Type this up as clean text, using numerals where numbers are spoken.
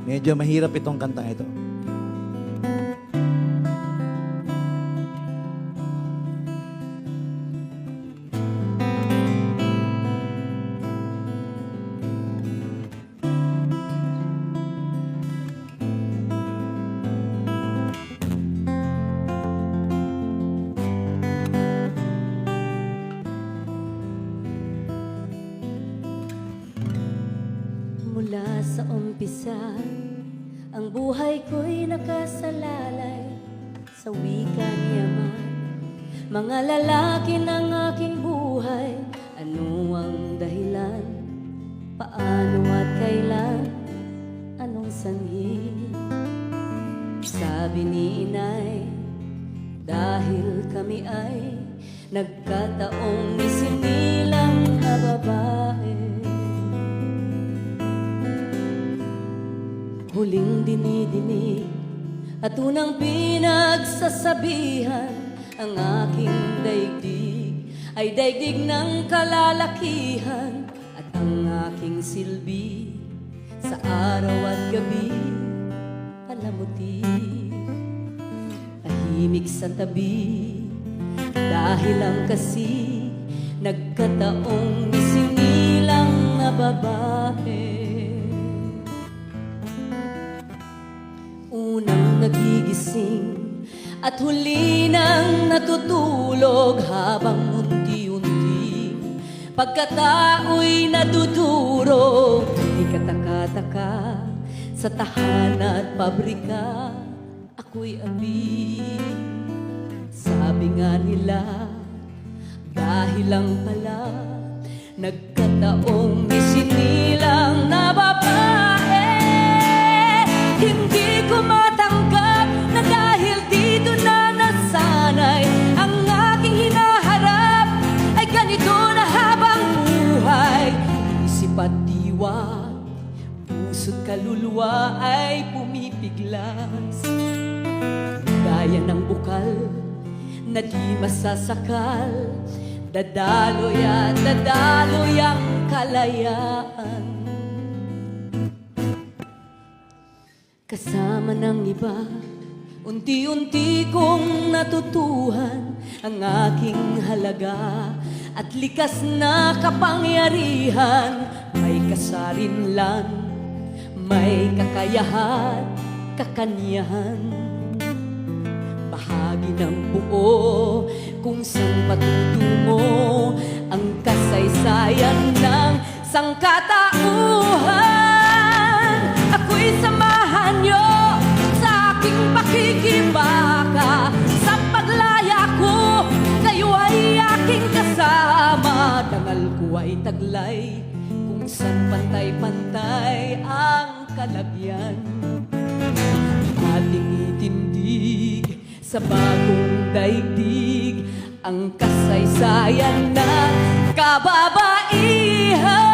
Medyo mahirap itong kanta ito. Mula sa umpisa, ang buhay ko'y nakasalalay sa wika ni Ama. Mga lalaki ng aking buhay, ano ang dahilan? Paano at kailan? Anong sanhi? Sabi ni Inay, dahil kami ay nagkataong isinilang na babae. Huling dinidinig at unang pinagsasabihan, ang aking daigdig ay daigdig ng kalalakihan, at ang aking silbi sa araw at gabi palamuti. Tahimik sa tabi dahil lang kasi nagkataong isinilang na babae. Unang nagigising at huli nang natutulog, habang unti-unti pagkatao'y nadudurog. Di kataka-taka sa tahana at pabrika, ako'y abig. Sabi nga nila, dahil lang pala nagkataong isinilang na babae. Hindi ko matanggap na dahil dito na nasanay, ang aking hinaharap ay ganito na habang buhay. Isip at diwa, puso't kaluluwa ay pumipiglas, gaya ng bukal na di masasakal. Dadaloy at dadaloy ang kalayaan. Kasama ng iba, unti-unti kong natutuhan ang aking halaga at likas na kapangyarihan. May kasarinlan, may kakayahan, kakanyahan, bahagi ng buo kung saan patutungo ang kasaysayan ng sangkatauhan. Ako'y samahan niyo sa aking pakikibaka, sa paglaya ko kayo ay aking kasama. Dangal ko ay taglay kung saan pantay-pantay ang kalagyan. Ating itindig sa bagong daigdig ang kasaysayan ng kababaihan.